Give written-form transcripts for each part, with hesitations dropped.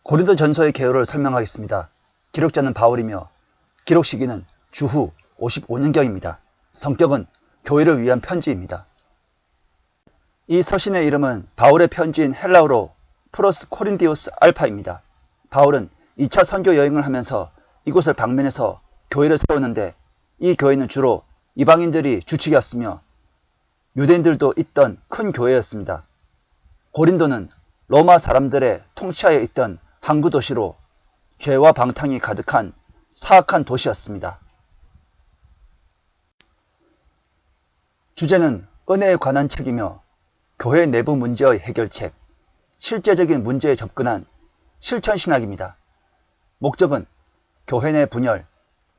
고린도전서의 개요를 설명하겠습니다. 기록자는 바울이며 기록 시기는 주후 55년경입니다. 성격은 교회를 위한 편지입니다. 이 서신의 이름은 바울의 편지인 헬라어로 프로스 코린디우스 알파입니다. 바울은 2차 선교 여행을 하면서 이곳을 방문해서 교회를 세우는데 이 교회는 주로 이방인들이 주축이었으며 유대인들도 있던 큰 교회였습니다. 고린도는 로마 사람들의 통치하에 있던 항구 도시로 죄와 방탕이 가득한 사악한 도시였습니다. 주제는 은혜에 관한 책이며 교회 내부 문제의 해결책, 실제적인 문제에 접근한 실천신학입니다. 목적은 교회 내 분열,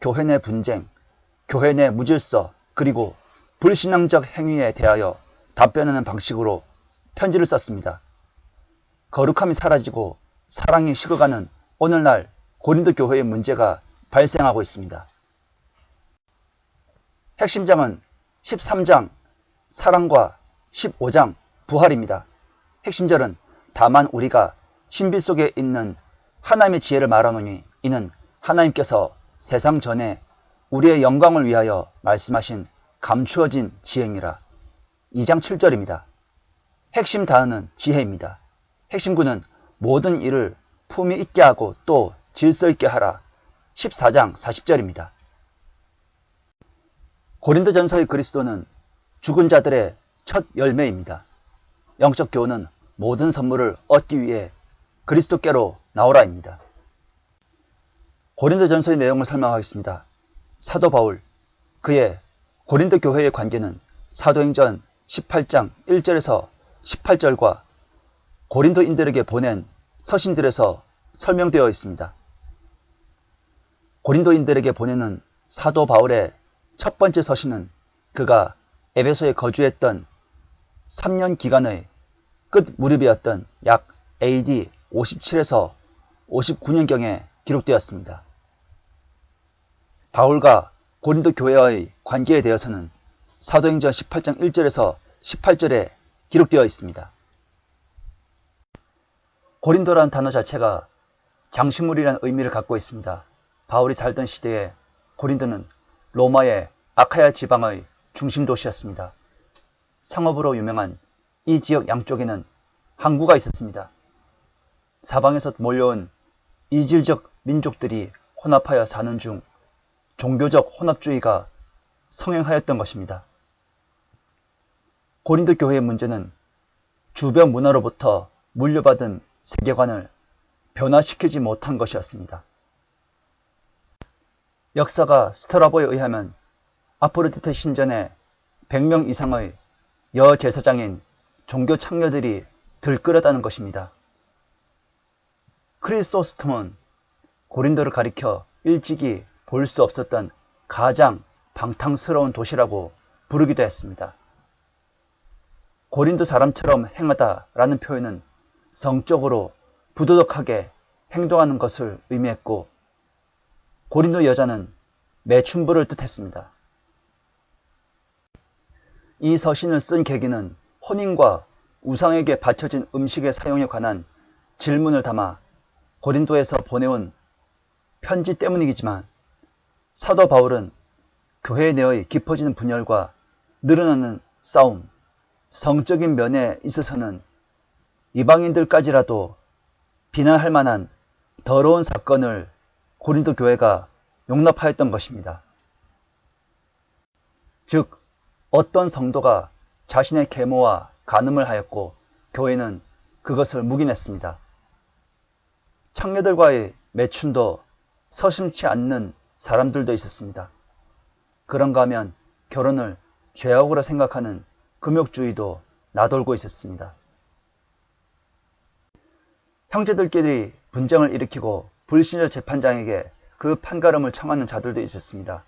교회 내 분쟁, 교회 내 무질서, 그리고 불신앙적 행위에 대하여 답변하는 방식으로 편지를 썼습니다. 거룩함이 사라지고 사랑이 식어가는 오늘날 고린도 교회의 문제가 발생하고 있습니다. 핵심장은 13장 사랑과 15장 부활입니다. 핵심절은 다만 우리가 신비 속에 있는 하나님의 지혜를 말하노니 이는 하나님께서 세상 전에 우리의 영광을 위하여 말씀하신 감추어진 지혜니라. 2장 7절입니다. 핵심 단어는 지혜입니다. 핵심구는 모든 일을 품위 있게 하고 또 질서 있게 하라. 14장 40절입니다. 고린도전서의 그리스도는 죽은 자들의 첫 열매입니다. 영적 교훈은 모든 선물을 얻기 위해 그리스도께로 나오라입니다. 고린도전서의 내용을 설명하겠습니다. 사도 바울, 그의 고린도 교회의 관계는 사도행전 18장 1절에서 18절과 고린도인들에게 보낸 서신들에서 설명되어 있습니다. 고린도인들에게 보내는 사도 바울의 첫 번째 서신은 그가 에베소에 거주했던 3년 기간의 끝 무렵이었던 약 AD 57에서 59년경에 기록되었습니다. 바울과 고린도 교회의 관계에 대해서는 사도행전 18장 1절에서 18절에 기록되어 있습니다. 고린도라는 단어 자체가 장식물이라는 의미를 갖고 있습니다. 바울이 살던 시대에 고린도는 로마의 아카야 지방의 중심 도시였습니다. 상업으로 유명한 이 지역 양쪽에는 항구가 있었습니다. 사방에서 몰려온 이질적 민족들이 혼합하여 사는 중 종교적 혼합주의가 성행하였던 것입니다. 고린도 교회의 문제는 주변 문화로부터 물려받은 세계관을 변화시키지 못한 것이었습니다. 역사가 스트라보에 의하면 아프로디테 신전에 100명 이상의 여제사장인 종교 창녀들이 들끓었다는 것입니다. 크리소스톰은 고린도를 가리켜 일찍이 볼 수 없었던 가장 방탕스러운 도시라고 부르기도 했습니다. 고린도 사람처럼 행하다라는 표현은 성적으로 부도덕하게 행동하는 것을 의미했고 고린도 여자는 매춘부를 뜻했습니다. 이 서신을 쓴 계기는 혼인과 우상에게 바쳐진 음식의 사용에 관한 질문을 담아 고린도에서 보내온 편지 때문이지만 사도 바울은 교회 내의 깊어지는 분열과 늘어나는 싸움, 성적인 면에 있어서는 이방인들까지라도 비난할 만한 더러운 사건을 고린도 교회가 용납하였던 것입니다. 즉, 어떤 성도가 자신의 계모와 간음을 하였고 교회는 그것을 묵인했습니다. 창녀들과의 매춘도 서슴지 않는 사람들도 있었습니다. 그런가 하면 결혼을 죄악으로 생각하는 금욕주의도 나돌고 있었습니다. 형제들끼리 분쟁을 일으키고 불신자 재판장에게 그 판가름을 청하는 자들도 있었습니다.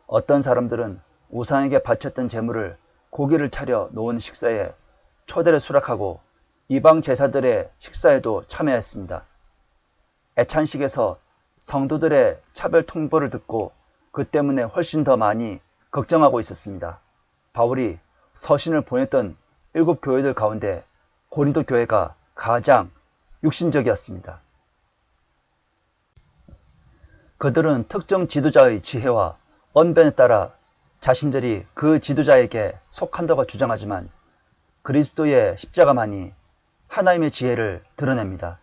어떤 사람들은 우상에게 바쳤던 제물을 고기를 차려 놓은 식사에 초대를 수락하고 이방 제사들의 식사에도 참여했습니다. 애찬식에서 성도들의 차별 통보를 듣고 그 때문에 훨씬 더 많이 걱정하고 있었습니다. 바울이 서신을 보냈던 7 교회들 가운데 고린도 교회가 가장 육신적이었습니다. 그들은 특정 지도자의 지혜와 언변에 따라 자신들이 그 지도자에게 속한다고 주장하지만 그리스도의 십자가만이 하나님의 지혜를 드러냅니다.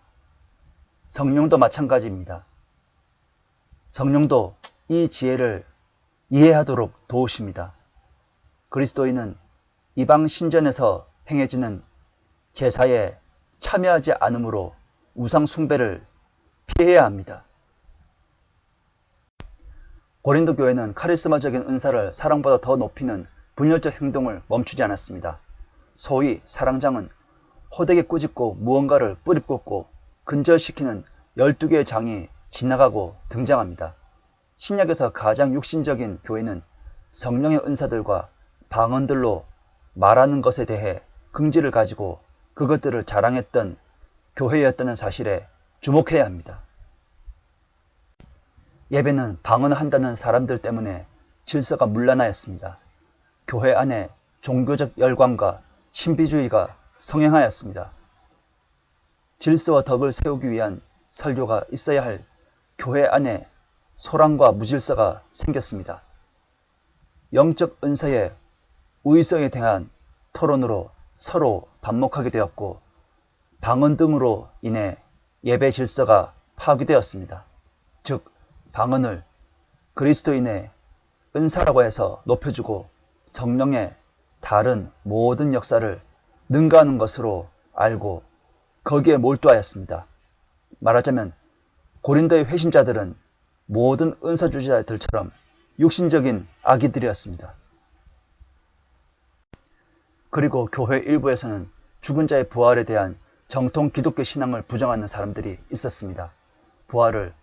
성령도 마찬가지입니다. 성령도 이 지혜를 이해하도록 도우십니다. 그리스도인은 이방 신전에서 행해지는 제사에 참여하지 않으므로 우상 숭배를 피해야 합니다. 고린도 교회는 카리스마적인 은사를 사랑보다 더 높이는 분열적 행동을 멈추지 않았습니다. 소위 사랑장은 호되게 꾸짖고 무언가를 뿌리뽑고 근절시키는 12개의 장이 지나가고 등장합니다. 신약에서 가장 육신적인 교회는 성령의 은사들과 방언들로 말하는 것에 대해 긍지를 가지고 그것들을 자랑했던 교회였다는 사실에 주목해야 합니다. 예배는 방언한다는 사람들 때문에 질서가 문란하였습니다. 교회 안에 종교적 열광과 신비주의가 성행하였습니다. 질서와 덕을 세우기 위한 설교가 있어야 할 교회 안에 소란과 무질서가 생겼습니다. 영적 은사의 우위성에 대한 토론으로 서로 반목하게 되었고 방언 등으로 인해 예배 질서가 파괴되었습니다. 즉 방언을 그리스도인의 은사라고 해서 높여주고 성령의 다른 모든 역사를 능가하는 것으로 알고 거기에 몰두하였습니다. 말하자면 고린도의 회심자들은 모든 은사주자들처럼 육신적인 아기들이었습니다. 그리고 교회 일부에서는 죽은 자의 부활에 대한 정통 기독교 신앙을 부정하는 사람들이 있었습니다. 부활을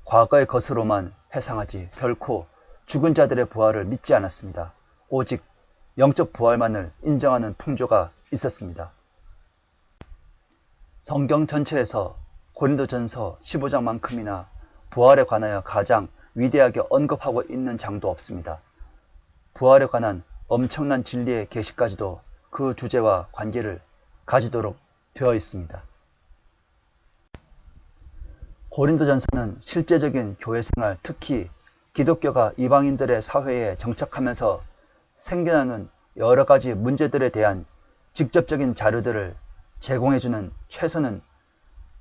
과거의 것으로만 회상하지 결코 죽은 자들의 부활을 믿지 않았습니다. 오직 영적 부활만을 인정하는 풍조가 있었습니다. 성경 전체에서 고린도전서 15장만큼이나 부활에 관하여 가장 위대하게 언급하고 있는 장도 없습니다. 부활에 관한 엄청난 진리의 계시까지도 그 주제와 관계를 가지도록 되어 있습니다. 고린도전서는 실제적인 교회생활, 특히 기독교가 이방인들의 사회에 정착하면서 생겨나는 여러 가지 문제들에 대한 직접적인 자료들을 제공해주는 최소는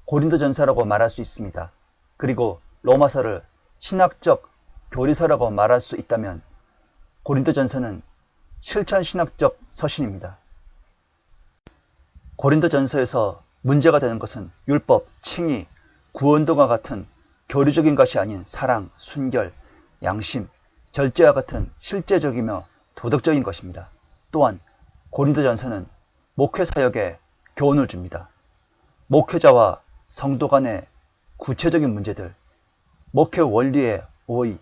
고린도전서라고 말할 수 있습니다. 그리고 로마서를 신학적 교리서라고 말할 수 있다면 고린도전서는 실천신학적 서신입니다. 고린도전서에서 문제가 되는 것은 율법, 칭의, 구원 등과 같은 교리적인 것이 아닌 사랑, 순결, 양심, 절제와 같은 실제적이며 도덕적인 것입니다. 또한 고린도전서는 목회사역에 교훈을 줍니다. 목회자와 성도 간의 구체적인 문제들, 목회 원리의 오의,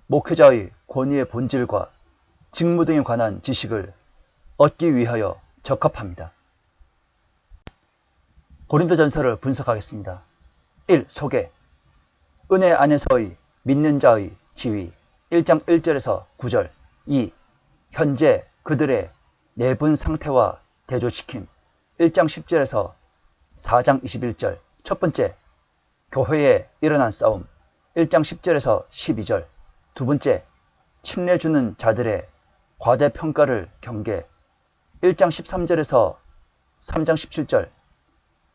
목회자의 권위의 본질과 직무 등에 관한 지식을 얻기 위하여 적합합니다. 고린도전서를 분석하겠습니다. 1. 소개. 은혜 안에서의 믿는 자의 지위. 1장 1절에서 9절. 2. 현재 그들의 내분 상태와 대조시킴. 1장 10절에서 4장 21절. 첫 번째, 교회에 일어난 싸움. 1장 10절에서 12절. 두 번째, 침례주는 자들의 과대평가를 경계. 1장 13절에서 3장 17절.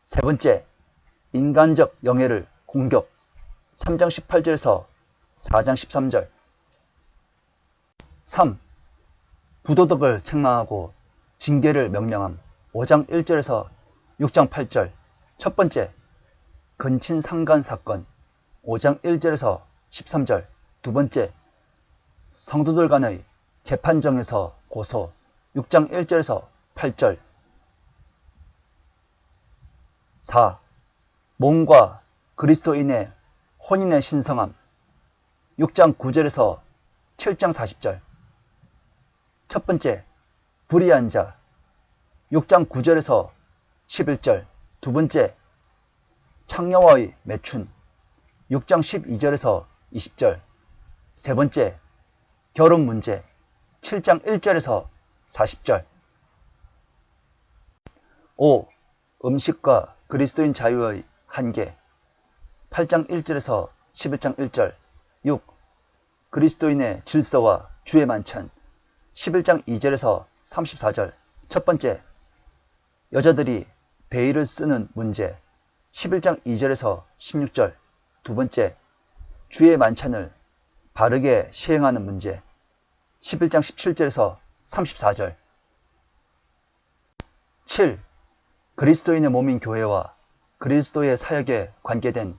세 번째, 인간적 영예를 공격. 3장 18절에서 4장 13절. 3. 부도덕을 책망하고 징계를 명령함. 5장 1절에서 6장 8절. 첫 번째, 근친상간 사건. 5장 1절에서 13절. 두 번째, 성도들 간의 재판정에서 고소. 6장 1절에서 8절. 4. 몸과 그리스도인의 혼인의 신성함. 6장 9절에서 7장 40절. 첫 번째, 불의한 자. 6장 9절에서 11절. 두 번째, 창녀와의 매춘. 6장 12절에서 20절. 세 번째, 결혼 문제. 7장 1절에서 40절. 5. 음식과 그리스도인 자유의 한계. 8장 1절에서 11장 1절. 6. 그리스도인의 질서와 주의 만찬 11장 2절에서 34절. 첫 번째, 여자들이 베일을 쓰는 문제 11장 2절에서 16절. 두 번째, 주의 만찬을 바르게 시행하는 문제 11장 17절에서 34절. 7. 그리스도인의 몸인 교회와 그리스도의 사역에 관계된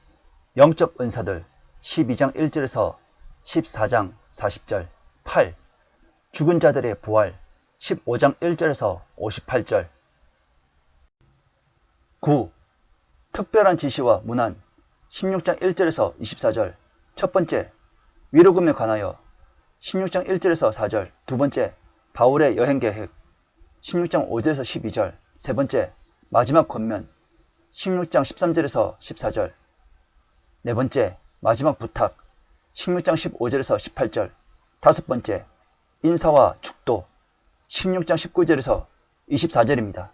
영적 은사들 12장 1절에서 14장 40절. 8. 죽은 자들의 부활 15장 1절에서 58절. 9. 특별한 지시와 문안 16장 1절에서 24절. 첫 번째, 위로금에 관하여 16장 1절에서 4절. 두 번째, 바울의 여행 계획 16장 5절에서 12절. 세 번째, 마지막 권면 16장 13절에서 14절. 네 번째, 마지막 부탁 16장 15절에서 18절. 다섯 번째, 인사와 축도 16장 19절에서 24절입니다.